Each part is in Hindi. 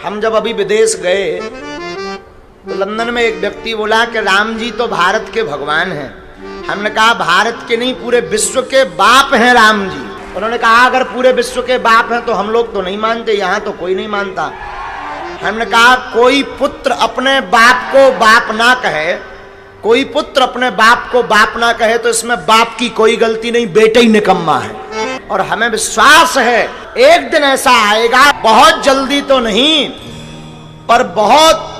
हम जब अभी विदेश गए तो लंदन में एक व्यक्ति बोला कि राम जी तो भारत के भगवान हैं। हमने कहा भारत के नहीं, पूरे विश्व के बाप हैं राम जी। उन्होंने कहा अगर पूरे विश्व के बाप हैं तो हम लोग तो नहीं मानते, यहाँ तो कोई नहीं मानता। हमने कहा कोई पुत्र अपने बाप को बाप ना कहे, कोई पुत्र अपने बाप को बाप ना कहे तो इसमें बाप की कोई गलती नहीं, बेटा ही निकम्मा है। और हमें विश्वास है एक दिन ऐसा आएगा, बहुत जल्दी तो नहीं पर बहुत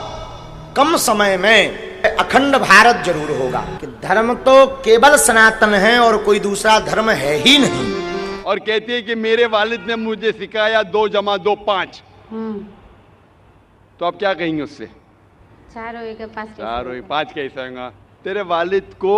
कम समय में अखंड भारत जरूर होगा कि धर्म तो केवल सनातन है और कोई दूसरा धर्म है ही नहीं। और कहती है कि मेरे वालिद ने मुझे सिखाया 2 + 2 = 5। तो आप क्या कहेंगे उससे? 4 हुए के 5 4 हुए 5 कैसे होगा? तेरे वालिद को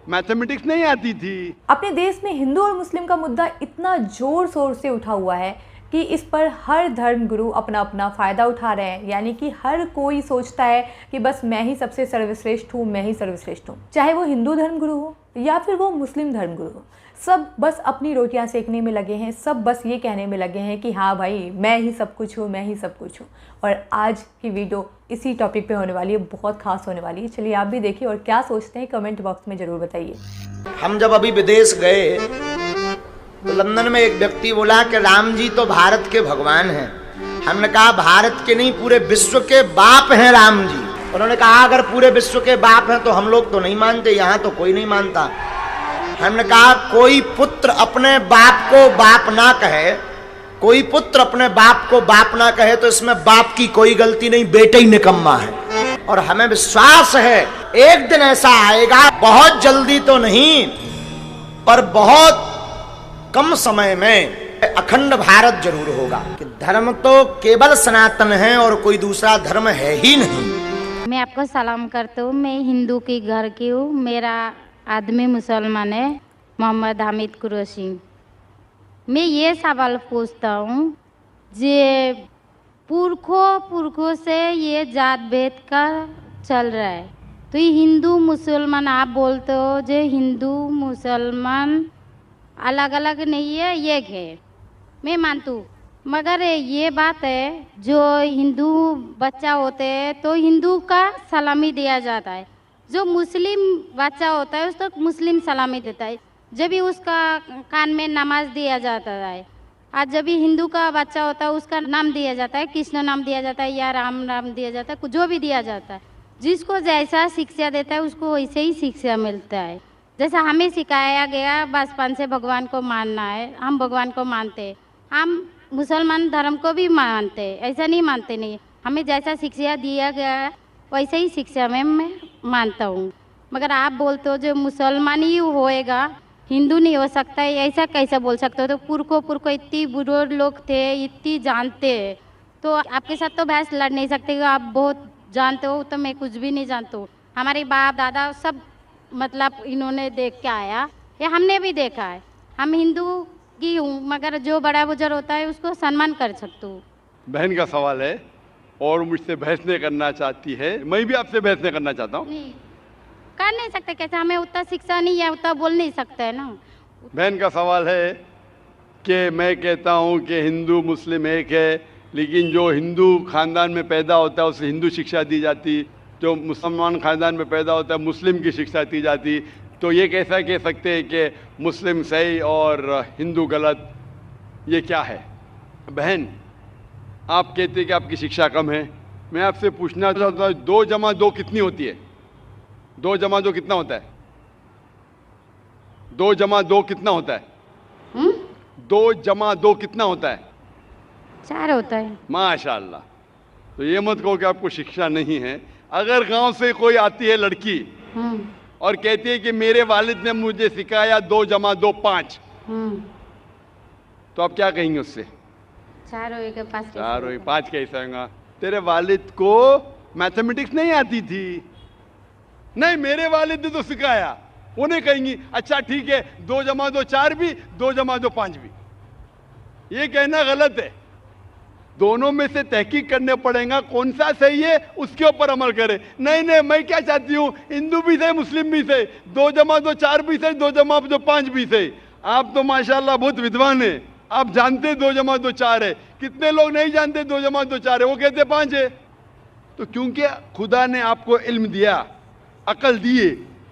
मैथमेटिक्स नहीं आती थी। अपने देश में हिंदू और मुस्लिम का मुद्दा इतना जोर शोर से उठा हुआ है कि इस पर हर धर्म गुरु अपना अपना फ़ायदा उठा रहे हैं। यानी कि हर कोई सोचता है कि बस मैं ही सबसे सर्वश्रेष्ठ हूँ, मैं ही सर्वश्रेष्ठ हूँ। चाहे वो हिंदू धर्म गुरु हो या फिर वो मुस्लिम धर्म गुरु हो, सब बस अपनी रोटियां सेकने में लगे हैं। सब बस ये कहने में लगे हैं कि हाँ भाई मैं ही सब कुछ हूँ, मैं ही सब कुछ हूँ। और आज की वीडियो इसी टॉपिक पे होने वाली है, बहुत खास होने वाली है। चलिए आप भी देखिए और क्या सोचते हैं कमेंट बॉक्स में ज़रूर बताइए। हम जब अभी विदेश गए तो लंदन में एक व्यक्ति बोला कि राम जी तो भारत के भगवान हैं। हमने कहा भारत के नहीं, पूरे विश्व के बाप हैं राम जी। उन्होंने कहा अगर पूरे विश्व के बाप हैं तो हम लोग तो नहीं मानते, यहाँ तो कोई नहीं मानता। हमने कहा कोई पुत्र अपने बाप को बाप ना कहे, कोई पुत्र अपने बाप को बाप ना कहे तो इसमें बाप की कोई गलती नहीं, बेटा ही निकम्मा है। और हमें विश्वास है एक दिन ऐसा आएगा, बहुत जल्दी तो नहीं पर बहुत कम समय में अखंड भारत जरूर होगा कि धर्म तो केवल सनातन है और कोई दूसरा धर्म है ही नहीं। मैं आपको सलाम करता हूँ। मैं हिंदू की घर की हूँ। मेरा आदमी मुसलमान है, मोहम्मद हामिद कुरैशी। मैं ये सवाल पूछता हूँ, जे पुरखों से ये जात भेद का चल रहा है, तो ये हिंदू मुसलमान आप बोलते हो, जो हिंदू मुसलमान अलग अलग नहीं है, एक है। मैं मानती हूँ, मगर ये बात है जो हिंदू बच्चा होते हैं तो हिंदू का सलामी दिया जाता है, जो मुस्लिम बच्चा होता है उसको मुस्लिम सलामी देता है। जब भी उसका कान में नमाज दिया जाता है, आज जब भी हिंदू का बच्चा होता है उसका नाम दिया जाता है, कृष्ण नाम दिया जाता है या राम नाम दिया जाता है, जो भी दिया जाता है। जिसको जैसा शिक्षा देता है उसको वैसे ही शिक्षा मिलता है। जैसा हमें सिखाया गया बचपन से भगवान को मानना है, हम भगवान को मानते हैं। हम मुसलमान धर्म को भी मानते हैं, ऐसा नहीं मानते नहीं। हमें जैसा शिक्षा दिया गया है वैसे ही शिक्षा में मैं मानता हूँ। मगर आप बोलते हो जो मुसलमान ही होएगा, हिंदू नहीं हो सकता है, ऐसा कैसे बोल सकते हो? तो पुरखों इतनी बुरे लोग थे, इतनी जानते हैं, तो आपके साथ तो बहस लड़ नहीं सकते। आप बहुत जानते हो तो मैं कुछ भी नहीं जानता हूँ। हमारे बाप दादा सब मतलब इन्होंने देख के आया, या हमने भी देखा है। हम हिंदू की हूँ, मगर जो बड़ा बुजुर्ग होता है उसको सम्मान कर सकती हूँ। बहन का सवाल है और मुझसे बहस नहीं करना चाहती है, मैं भी आपसे बहस नहीं करना चाहता हूँ। नहीं कर नहीं सकते, कैसे? हमें उतना शिक्षा नहीं है, उतना बोल नहीं सकते है ना। बहन का सवाल है कि मैं कहता हूँ कि हिंदू मुस्लिम एक है, लेकिन जो हिंदू खानदान में पैदा होता है उसे हिंदू शिक्षा दी जाती, जो मुसलमान खानदान में पैदा होता है मुस्लिम की शिक्षा दी जाती। तो ये कैसा कह सकते हैं कि मुस्लिम सही और हिंदू गलत? ये क्या है? बहन आप कहते हैं कि आपकी शिक्षा कम है, मैं आपसे पूछना चाहता हूँ 2 + 2 कितनी होती है? 2 + 2 कितना होता है? 2 + 2 कितना होता है? 2 + 2 कितना होता है? 4 होता है। माशाल्लाह। तो ये मत कहो कि आपको शिक्षा नहीं है। अगर गांव से कोई आती है लड़की और कहती है कि मेरे वालिद ने मुझे सिखाया 2 + 2 = 5, तो आप क्या कहेंगे उससे? 4 हुए के 5 4 हुए 5 कैसे होगा? तेरे वालिद को मैथमेटिक्स नहीं आती थी। नहीं, मेरे वालिद ने तो सिखाया। उन्हें कहेंगी अच्छा ठीक है 2 + 2 4 भी, 2 + 2 5 भी। ये कहना गलत है। दोनों में से तहकीक करने पड़ेगा, कौन सा सही है उसके ऊपर अमल करें। नहीं मैं क्या चाहती हूँ, हिंदू भी सही मुस्लिम भी सही, 2 + 2 4 भी सही, 2 + 2 5 भी सही। आप तो माशाल्लाह बहुत विद्वान है, आप जानते 2 + 2 4 है, कितने लोग नहीं जानते 2 जमा 2 4 है, वो कहते 5 है। तो क्योंकि खुदा ने आपको इल्म दिया, अकल दिए,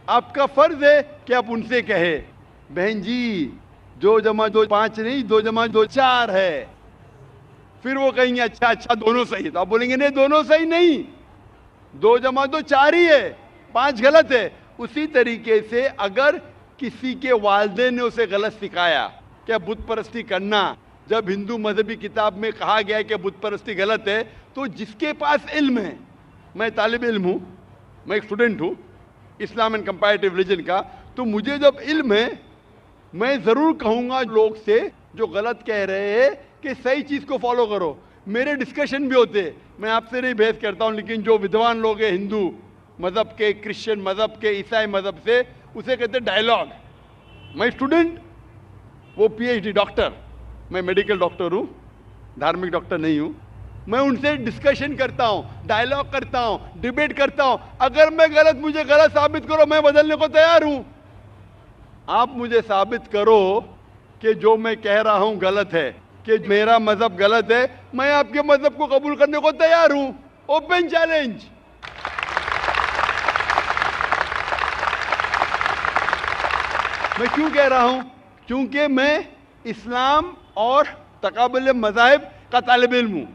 आपका फर्ज है कि आप उनसे कहे बहन जी 2 जमा 2 5 नहीं, 2 जमा 2 4 है। फिर वो कहेंगे अच्छा अच्छा दोनों सही है, तो आप बोलेंगे नहीं दोनों सही नहीं, 2 जमा 2 4 ही है, 5 गलत है। उसी तरीके से अगर किसी के वालिदैन ने उसे गलत सिखाया क्या बुत परस्ती करना, जब हिंदू मजहबी किताब में कहा गया है कि बुत परस्ती गलत है, तो जिसके पास इल्म है, मैं तालिब इल्म हूँ, मैं एक स्टूडेंट हूँ इस्लाम एंड कंपैरेटिव रिलीजन का, तो मुझे जब इल्म है मैं ज़रूर कहूँगा लोग से जो गलत कह रहे हैं कि सही चीज़ को फॉलो करो। मेरे डिस्कशन भी होते, मैं आपसे नहीं बहस करता हूँ, लेकिन जो विद्वान लोग हैं हिंदू मज़हब के, क्रिश्चियन मज़हब के, ईसाई मज़हब से, उसे कहते डायलॉग। मैं स्टूडेंट, वो PhD डॉक्टर, मैं मेडिकल डॉक्टर हूँ, धार्मिक डॉक्टर नहीं हूँ। मैं उनसे डिस्कशन करता हूँ, डायलॉग करता हूँ, डिबेट करता हूँ। अगर मैं गलत, मुझे गलत साबित करो, मैं बदलने को तैयार हूँ। आप मुझे साबित करो कि जो मैं कह रहा हूँ गलत है, कि मेरा मजहब गलत है, मैं आपके मजहब को कबूल करने को तैयार हूँ। Open challenge. मैं क्यों कह रहा हूँ? क्योंकि मैं इस्लाम और तकाबुल मज़ाहिब का तालिब इल्म हूँ।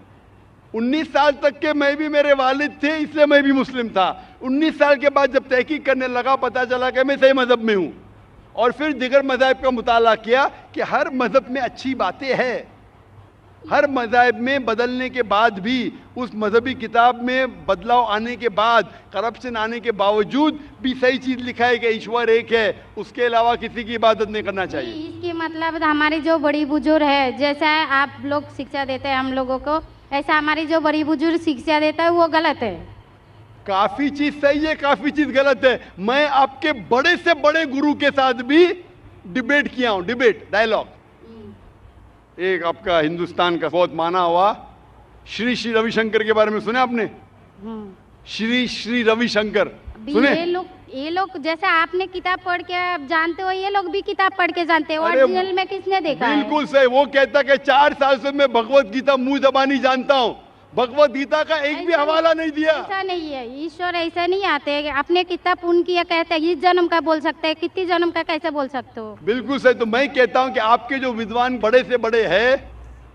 19 साल तक के मैं भी, मेरे वालिद थे इसलिए मैं भी मुस्लिम था। 19 साल के बाद जब तहकीक करने लगा, पता चला कि मैं सही मज़हब में हूँ, और फिर दिगर मज़ाहिब का मुताला किया कि हर मज़हब में अच्छी बातें हैं। हर मज़ाहिब में बदलने के बाद भी, उस मजहबी किताब में बदलाव आने के बाद, करप्शन आने के बावजूद भी सही चीज़ लिखा है कि ईश्वर एक है, उसके अलावा किसी की इबादत नहीं करना चाहिए। इसके मतलब हमारे जो बड़ी बुजुर्ग है, जैसा आप लोग शिक्षा देते हैं हम लोगों को, ऐसा हमारी जो बड़ी बुजुर्ग शिक्षा देता है वो गलत है। काफ़ी चीज़ सही है, काफ़ी चीज़ गलत है। मैं आपके बड़े से बड़े गुरु के साथ भी डिबेट किया हूँ, डिबेट, डायलॉग। एक आपका हिंदुस्तान का बहुत माना हुआ श्री श्री रविशंकर के बारे में सुने आपने? श्री श्री रविशंकर सुने? ये लोग जैसे आपने किताब पढ़ के आप जानते हो, ये लोग भी किताब पढ़ के जानते हो। ओरिजिनल में किसने देखा है? बिल्कुल सही। वो कहता कि 4 साल से मैं भगवत गीता मुंह जबानी जानता हूँ, भगवत गीता का एक भी हवाला नहीं दिया। ऐसा नहीं है, ईश्वर ऐसा नहीं आते हैं। अपने किताब उनकी कहते हैं इस जन्म का बोल सकते हैं, कितनी जन्म का कैसे बोल सकते हो? बिल्कुल सही। तो मैं कहता हूं कि आपके जो विद्वान बड़े से बड़े हैं,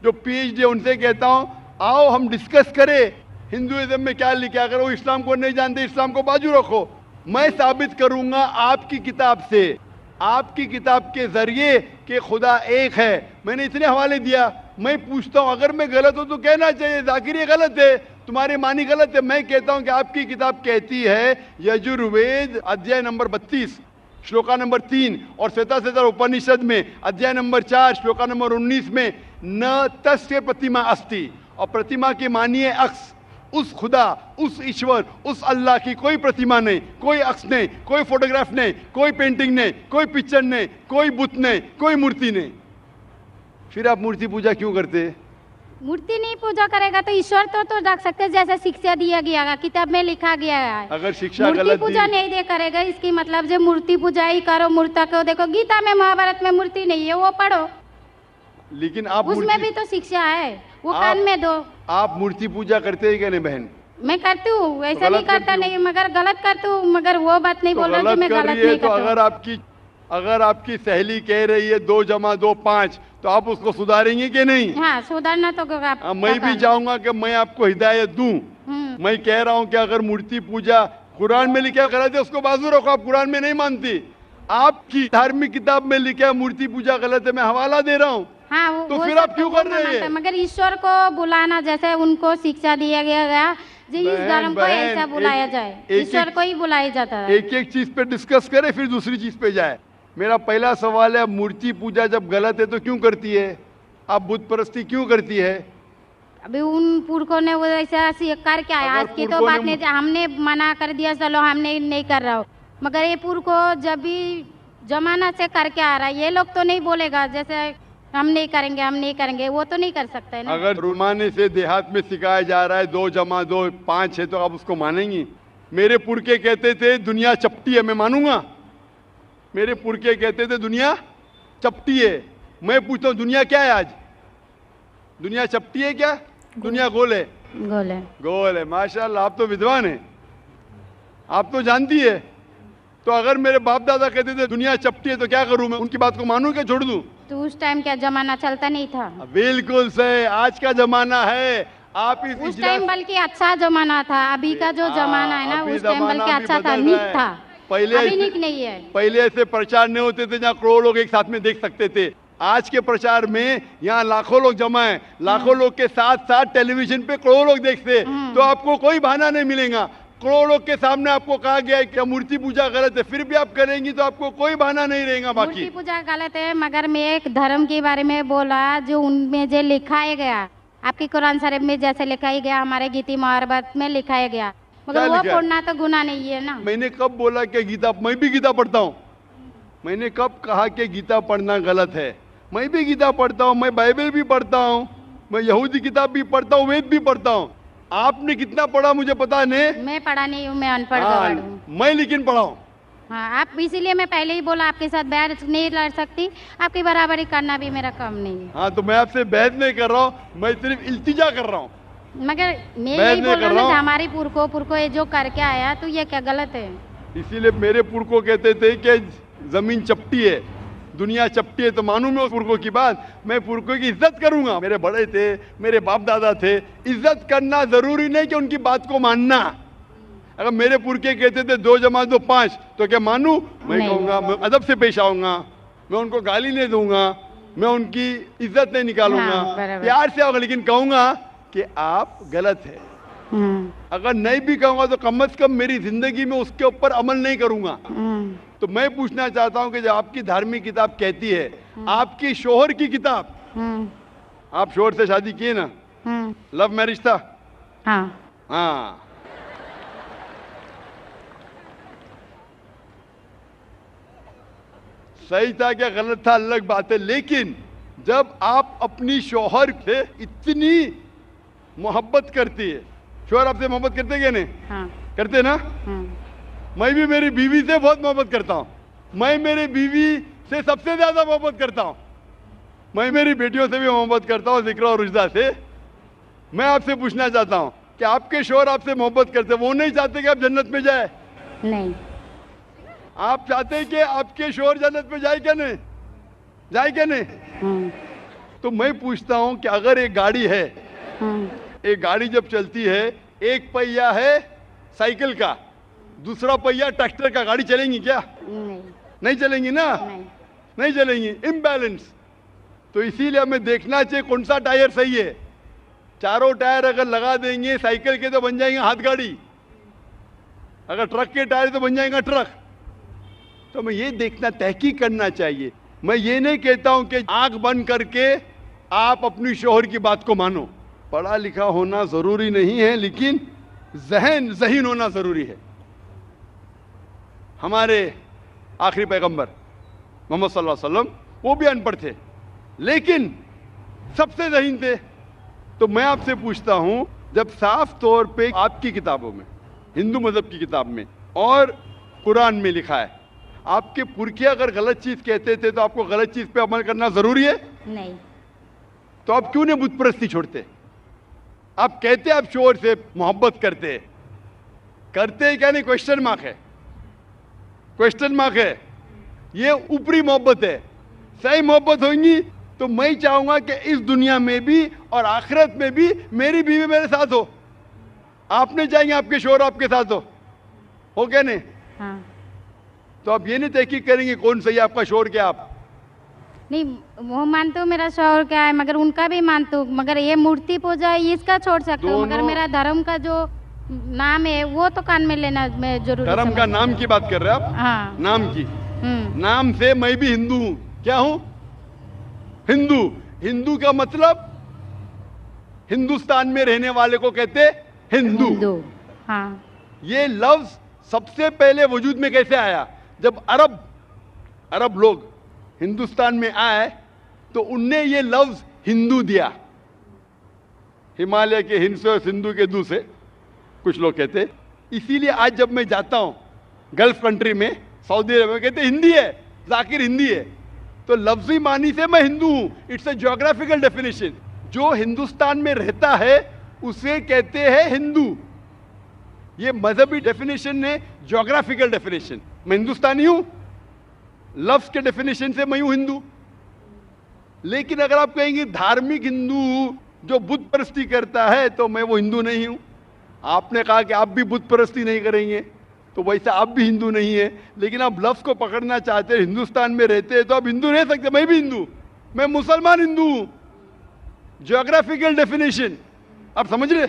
जो PhD, उनसे कहता हूं आओ हम डिस्कस करें हिंदुइज्म में क्या लिखा। अगर वो इस्लाम को नहीं जानते, इस्लाम को बाजू रखो। मैं साबित करूंगा आपकी किताब से, आपकी किताब के जरिए कि खुदा एक है। मैंने इतने हवाले दिया। मैं पूछता हूं अगर मैं गलत हूं तो कहना चाहिए जाकिर ये गलत है, तुम्हारी मानी गलत है। मैं कहता हूं कि आपकी किताब कहती है यजुर्वेद अध्याय नंबर 32 श्लोका नंबर 3 और श्वेताश्वेतर उपनिषद में अध्याय नंबर 4 श्लोका नंबर 19 में न तस्य प्रतिमा अस्ति, और प्रतिमा की मानिए अक्स। उस खुदा, उस ईश्वर, उस अल्लाह की कोई प्रतिमा नहीं, कोई अक्स नहीं, कोई फोटोग्राफ नहीं, कोई पेंटिंग नहीं, कोई पिक्चर नहीं, कोई बुत नहीं, कोई मूर्ति नहीं। फिर आप मूर्ति पूजा क्यों करते? मूर्ति नहीं पूजा करेगा तो ईश्वर तो रख सकते, जैसे शिक्षा दिया गया है, किताब में लिखा गया है। अगर शिक्षा मूर्ति गलत पूजा नहीं दे करेगा, इसकी मतलब जो मूर्ति पूजा ही करो, मूर्ता को देखो। गीता में, महाभारत में मूर्ति नहीं है, वो पढ़ो। लेकिन आप उसमें भी तो शिक्षा है, वो कान में दो। आप मूर्ति पूजा करते हैं क्या नहीं बहन? मैं करती हूँ, ऐसा नहीं करता नहीं, मगर गलत करती हूँ। मगर वो बात नहीं बोल रही कि मैं गलत नहीं करती हूँ। अगर आपकी सहेली कह रही है 2 जमा 2 5, तो आप उसको सुधारेंगे कि नहीं? हाँ, सुधारना तो मैं भी चाहूंगा कि मैं आपको हिदायत दूं। मैं कह रहा हूं कि अगर मूर्ति पूजा कुरान में लिखा गलत है, उसको बाजू रखो। आप कुरान में नहीं मानती, आपकी धार्मिक किताब में लिखा है मूर्ति पूजा गलत है, मैं हवाला दे रहा हूँ। हाँ, तो फिर आप क्यों कर रहे हैं? मगर ईश्वर को बुलाना, जैसे उनको शिक्षा दिया गया इस धर्म को ऐसा बुलाया जाए, ईश्वर को ही बुलाया जाता है। एक एक चीज पे डिस्कस करे फिर दूसरी चीज पे जाए। मेरा पहला सवाल है, मूर्ति पूजा जब गलत है तो क्यों करती है? आप बुत परस्ती क्यों करती है? अभी उन पुरखों ने वो ऐसा कर क्या है, आज की तो बात नहीं, हमने मना कर दिया चलो हमने नहीं कर रहा हो। मगर ये पुरखों जब भी जमाना से करके आ रहा है, ये लोग तो नहीं बोलेगा जैसे हम नहीं करेंगे, हम नहीं करेंगे, वो तो नहीं कर सकते है ना। अगर रुमाने से देहात में सिखाया जा रहा है 2 जमा 2 5 है, तो आप उसको मानेंगी? मेरे पुरखे कहते थे दुनिया चपटी है, मैं मानूंगा? मेरे पुरखे कहते थे दुनिया चपटी है। मैं पूछता हूँ दुनिया क्या है आज? दुनिया चपटी है क्या? दुनिया गोल है? गोल है। गोल है। माशाल्लाह, आप तो विद्वान हैं, आप तो जानती है। तो अगर मेरे बाप दादा कहते थे दुनिया चपटी है तो क्या करूं मैं? उनकी बात को मानूं क्या छोड़ दूं? तो उस टाइम क्या जमाना चलता नहीं था? बिल्कुल सही, आज का जमाना है। आप इस उस टाइम बल्कि अच्छा जमाना था, अभी का जो जमाना है ना, अभी उस टाइम जमाना बल्कि भी अच्छा था, बदल नीक रहा है। था। पहले अभी ऐसे- नीक नहीं है। पहले ऐसे प्रचार नहीं होते थे जहाँ करोड़ों लोग एक साथ में देख सकते थे। आज के प्रचार में यहाँ लाखों लोग जमा हैं, लाखों लोग के साथ साथ टेलीविजन पे करोड़ों लोग देखते हैं। तो आपको कोई बहाना नहीं मिलेगा। करोड़ों लोग के सामने आपको कहा गया है कि मूर्ति पूजा गलत है, फिर भी आप करेंगी तो आपको कोई बहाना नहीं रहेगा। मूर्ति बाकी पूजा गलत है, मगर मैं एक धर्म के बारे में बोला जो उनमें जो लिखाया गया, आपकी कुरान शरीफ में जैसे लिखाया गया, हमारे गीति महाभारत में लिखाया गया, क्या मगर वो लिखा है? पढ़ना तो गुनाह नहीं है ना। मैंने कब बोला कि गीता, मैं भी गीता पढ़ता हूँ? मैंने कब कहा कि गीता पढ़ना गलत है? मैं भी गीता पढ़ता हूँ, मैं बाइबल भी पढ़ता हूँ, मैं यहूदी किताब भी पढ़ता हूँ, वेद भी पढ़ता हूँ। आपने कितना पढ़ा मुझे पता नहीं। मैं पढ़ा नहीं हूँ, मैं अनपढ़ गवार हूँ। मैं लेकिन पढ़ा हूँ। हाँ, आप इसीलिए मैं पहले ही बोला आपके साथ बहस नहीं लड़ सकती, आपकी बराबरी करना भी मेरा काम नहीं है। हाँ, तो मैं आपसे बहस नहीं कर रहा हूँ, मैं सिर्फ इल्तिजा कर रहा हूँ। मगर मैं मैं यही नहीं बोल कर रहा रहा हूँ हूँ। हमारी पुरखों ये जो करके आया तो ये क्या गलत है? इसीलिए मेरे पुरखों कहते थे कि जमीन चपटी है, दुनिया चपटी है, तो मानूं मैं उस पुरखों की बात? मैं पुरखों की इज्जत करूंगा। मेरे बड़े थे, मेरे बाप दादा थे। इज्जत करना जरूरी नहीं कि उनकी बात को मानना। अगर मेरे पुरखे कहते थे 2 + 2 5, तो क्या मानूं? मैं नहीं। कहूंगा, मैं अदब से पेश आऊंगा, मैं उनको गाली नहीं दूंगा, मैं उनकी इज्जत नहीं निकालूंगा, हाँ, बराबर। प्यार से आऊंगा, लेकिन कहूंगा कि आप गलत है। अगर नहीं भी कहूंगा तो कम से कम मेरी जिंदगी में उसके ऊपर अमल नहीं करूंगा। तो मैं पूछना चाहता हूं कि जो आपकी धार्मिक किताब कहती है, आपकी शोहर की किताब, आप शोहर से शादी किए ना? लव मैरिज था? हाँ। हाँ। सही था क्या गलत था अलग बात है, लेकिन जब आप अपनी शोहर से इतनी मोहब्बत करती है, शोहर आपसे मोहब्बत करते क्या नहीं? हाँ। करते ना? मैं भी मेरी बीवी से बहुत मोहब्बत करता हूँ। मैं मेरी बीवी से सबसे ज्यादा मोहब्बत करता हूँ। मैं मेरी बेटियों से भी मोहब्बत करता हूँ, जिक्र और रुजदा से। मैं आपसे पूछना चाहता हूँ कि आपके शोहर आपसे मोहब्बत करते, वो नहीं चाहते कि आप जन्नत में जाए? नहीं। आप चाहते हैं कि आपके शोहर जन्नत में जाए क्या नहीं? जाए क्या नहीं? तो मैं पूछता हूँ कि अगर एक गाड़ी है, एक गाड़ी जब चलती है, एक पहिया है साइकिल का, दूसरा पहिया ट्रैक्टर का, गाड़ी चलेंगी क्या? नहीं। नहीं चलेंगी ना? नहीं। नहीं चलेंगी, इम्बैलेंस। तो इसीलिए हमें देखना चाहिए कौन सा टायर सही है। चारों टायर अगर लगा देंगे साइकिल के तो बन जाएंगे हाथ गाड़ी, अगर ट्रक के टायर तो बन जाएगा ट्रक। तो हमें ये देखना, तहकीक करना चाहिए। मैं ये नहीं कहता हूं कि आंख बंद करके आप अपनी शोहर की बात को मानो। पढ़ा लिखा होना जरूरी नहीं है, लेकिन ज़हीन होना जरूरी है। हमारे आखिरी पैगंबर मोहम्मद सल्लल्लाहु अलैहि वसल्लम, वो भी अनपढ़ थे लेकिन सबसे ज़हीन थे। तो मैं आपसे पूछता हूं, जब साफ तौर पे आपकी किताबों में, हिंदू मजहब की किताब में और कुरान में लिखा है, आपके पुरखे अगर गलत चीज कहते थे तो आपको गलत चीज पे अमल करना जरूरी है? नहीं। तो आप क्यों नहीं बुत परस्ती छोड़ते? आप कहते आप शोहर से मोहब्बत करते क्या नहीं? क्वेश्चन मार्क है, क्वेश्चन मार्क है। ये ऊपरी मोहब्बत है। सही मोहब्बत होगी तो मैं चाहूंगा कि इस दुनिया में भी और आखिरत में भी मेरी बीवी मेरे साथ हो। आप नहीं चाहेंगे आपके शोहर आपके साथ हो क्या नहीं? हाँ। तो आप ये नहीं तहकीक करेंगे कौन सही है आपका शोहर क्या? आप नहीं, वो मानते हो मेरा शोहर क्या है, मगर उनका भी मानते हो, मगर ये मूर्ति पूजा इसका छोड़ सकते हो, मगर मेरा धर्म का जो नाम है वो तो कान में लेना मैं जरूरी धर्म का समझती नाम की बात कर रहे हैं आप? हाँ। नाम की। नाम से मैं भी हिंदू हूं। क्या हूं? हिंदू। हिंदू का मतलब हिंदुस्तान में रहने वाले को कहते हिंदू। हाँ। ये लफ्ज सबसे पहले वजूद में कैसे आया? जब अरब लोग हिंदुस्तान में आए तो उनने ये लफ्ज हिंदू दिया। हिमालय के हिंद से और सिंधु के दू से कुछ लोग कहते। इसीलिए आज जब मैं जाता हूं गल्फ कंट्री में, सऊदी अरब में, कहते हिंदी है, जाकिर हिंदी है। तो लफ्जी मानी से मैं हिंदू हूं। It's a geographical definition. जो हिंदुस्तान में रहता है उसे कहते हैं हिंदू। ये मजहबी डेफिनेशन है, ज्योग्राफिकल डेफिनेशन। मैं हिंदुस्तानी हूं, लफ्ज के डेफिनेशन से मैं हूं हिंदू। लेकिन अगर आप कहेंगे धार्मिक हिंदू जो बुत परस्ती करता है तो मैं वो हिंदू नहीं हूं। आपने कहा कि आप भी बुत परस्ती नहीं करेंगे, तो वैसा आप भी हिंदू नहीं है। लेकिन आप लफ्ज को पकड़ना चाहते हैं, हिंदुस्तान में रहते हैं तो आप हिंदू रह सकते। मैं भी हिंदू, मैं मुसलमान हिंदू हूं। ज्योग्राफिकल डेफिनेशन आप समझ रहे?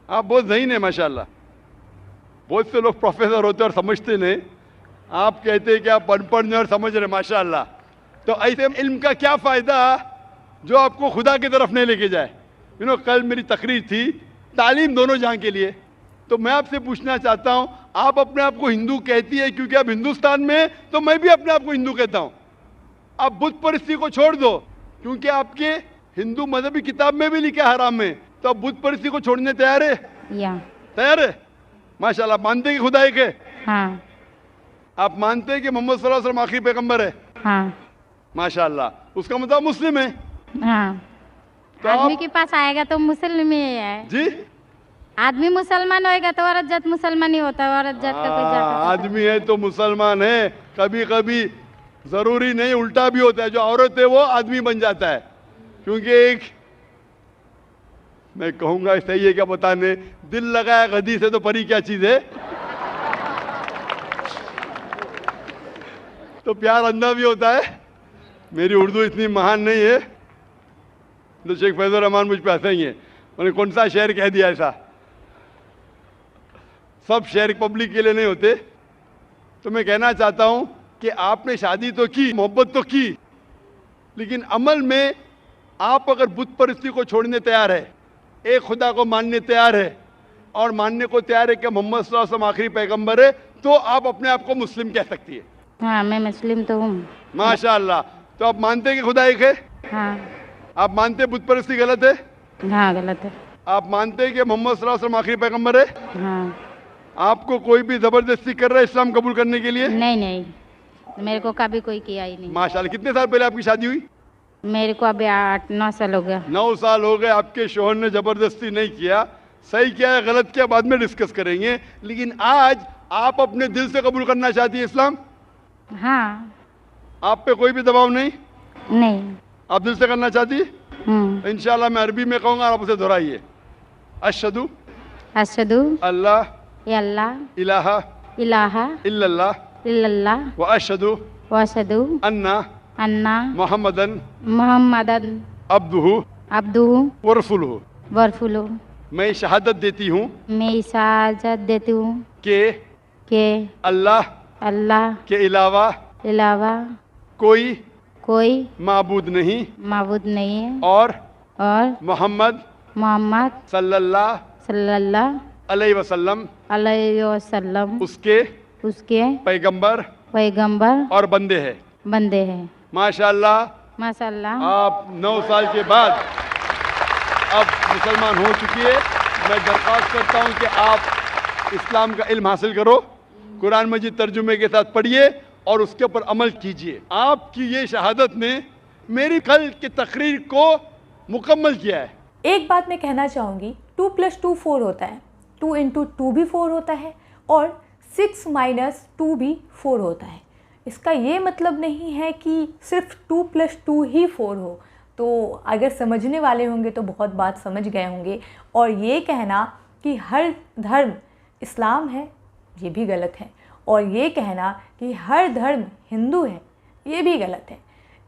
आप बहुत ज़हीन है माशाल्लाह। बहुत से लोग प्रोफेसर होते और समझते नहीं। आप कहते हैं कि आप अनपढ़ नहीं और समझ रहे, माशाल्लाह। तो ऐसे इल्म का क्या फ़ायदा जो आपको खुदा की तरफ नहीं लेके जाए। कल मेरी तकरीर थी तालीम दोनों जहां के लिए। तो मैं आपसे पूछना चाहता हूं, आप अपने आप को हिंदू कहती है क्योंकि आप हिंदुस्तान में हैं, तो मैं भी अपने आप को हिंदू कहता हूं। आप बुत परस्ती को छोड़ दो क्योंकि आपके हिंदू मजहबी किताब में भी लिखा हराम है, तो आप बुत परस्ती को छोड़ने तैयार है? तैयार है? माशाल्लाह। मानते हैं कि खुदा एक है? हाँ। आप मानते हैं कि मोहम्मद सल्लल्लाहु अलैहि वसल्लम आखिरी पैगंबर है? हाँ। माशाल्लाह। उसका मतलब मुस्लिम है? हाँ। तो आदमी के पास आएगा तो मुस्लिम ही है जी। आदमी मुसलमान होएगा तो औरत जात मुसलमान ही होता है। औरत जात का कोई जात आदमी है तो मुसलमान है। कभी कभी जरूरी नहीं, उल्टा भी होता है। जो औरत है वो आदमी बन जाता है। क्योंकि एक मैं कहूंगा सही है क्या बताने, दिल लगाया गधी से तो परी क्या चीज है। तो प्यार अंधा भी होता है। मेरी उर्दू इतनी महान नहीं है तो शेख फैजुर रहमान मुझ पे हंसेंगे, उन्होंने कौन सा शेर कह दिया ऐसा। सब शेर पब्लिक के लिए नहीं होते। तो मैं कहना चाहता हूं कि आपने शादी तो की, मोहब्बत तो की, लेकिन अमल में आप अगर बुत परस्ती को छोड़ने तैयार है, एक खुदा को मानने तैयार है और मानने को तैयार है कि मोहम्मद सल्लल्लाहु अलैहि वसल्लम आखिरी पैगंबर है, तो आप अपने आप को मुस्लिम कह सकती है। हाँ, मैं मुस्लिम तो हूँ। माशाअल्लाह। तो आप मानते हैं कि खुदा एक है? हाँ। आप मानते हैं बुत परस्ती गलत है? हाँ, गलत है। आप मानते हैं कि मोहम्मद सल्लल्लाहु अलैहि वसल्लम आखिरी पैगंबर है? हाँ। आपको कोई भी जबरदस्ती कर रहा है इस्लाम कबूल करने के लिए? नहीं नहीं, मेरे को कभी कोई किया ही नहीं। माशाल्लाह। कितने साल पहले आपकी शादी हुई? मेरे को अभी 8-9 साल हो गया। 9 साल हो गए। आपके शोहर ने जबरदस्ती नहीं किया। सही किया है गलत किया बाद में डिस्कस करेंगे, लेकिन आज आप अपने दिल से कबूल करना चाहती है इस्लाम? हाँ। आप पे कोई भी दबाव नहीं? नहीं। आप दिल से करना चाहती है? इंशाल्लाह मैं अरबी में कहूंगा, आप उसे दोहराइए। अशहदु अशहदु अल्लाह अल्लाह इलाहा इलाहा इल्लल्लाह इल्लल्लाह व अशहदु व अशहदु अन्ना मुहम्मदन मुहम्मदन अब्दुहु अब्दुहु व रसूलुहु। व रसूलुहु। मैं शहादत देती हूँ मैं इजाज़त देती हूँ कि अल्लाह के अलावा कोई माबूद माबूद नहीं है और मोहम्मद सल्लल्लाहु अलैहि वसल्लम उसके पैगंबर और बंदे हैं। माशाल्लाह। आप 9 साल के बाद अब मुसलमान हो चुकी है। मैं दरख्वास्त करता हूं कि आप इस्लाम का इल्म हासिल करो, कुरान मजीद तर्जुमे के साथ पढ़िए और उसके ऊपर अमल कीजिए। आपकी ये शहादत ने मेरी कल की तकरीर को मुकम्मल किया है। एक बात मैं कहना चाहूँगी, 2 + 2 4 होता है, 2 × 2 भी 4 होता है और 6 - 2 भी 4 होता है। इसका ये मतलब नहीं है कि सिर्फ 2 + 2 ही 4 हो। तो अगर समझने वाले होंगे तो बहुत बात समझ गए होंगे। और ये कहना कि हर धर्म इस्लाम है, ये भी गलत है। और ये कहना कि हर धर्म हिंदू है, ये भी गलत है।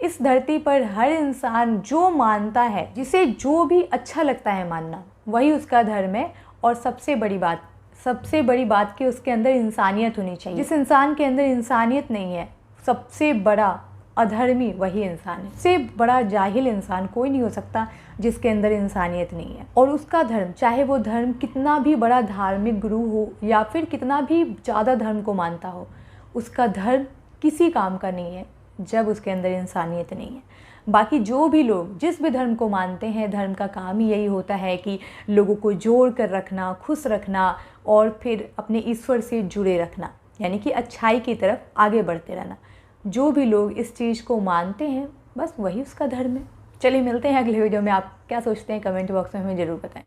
इस धरती पर हर इंसान जो मानता है, जिसे जो भी अच्छा लगता है मानना, वही उसका धर्म है। और सबसे बड़ी बात कि उसके अंदर इंसानियत होनी चाहिए। जिस इंसान के अंदर इंसानियत नहीं है, सबसे बड़ा अधर्मी वही इंसान है। सबसे बड़ा जाहिल इंसान कोई नहीं हो सकता जिसके अंदर इंसानियत नहीं है। और उसका धर्म, चाहे वो धर्म कितना भी बड़ा धार्मिक गुरु हो या फिर कितना भी ज़्यादा धर्म को मानता हो, उसका धर्म किसी काम का नहीं है जब उसके अंदर इंसानियत नहीं है। बाकी जो भी लोग जिस भी धर्म को मानते हैं, धर्म का काम ही यही होता है कि लोगों को जोड़ कर रखना, खुश रखना और फिर अपने ईश्वर से जुड़े रखना, यानी कि अच्छाई की तरफ आगे बढ़ते रहना। जो भी लोग इस चीज़ को मानते हैं, बस वही उसका धर्म है। चलिए मिलते हैं अगले वीडियो में। आप क्या सोचते हैं कमेंट बॉक्स में हमें ज़रूर बताएं।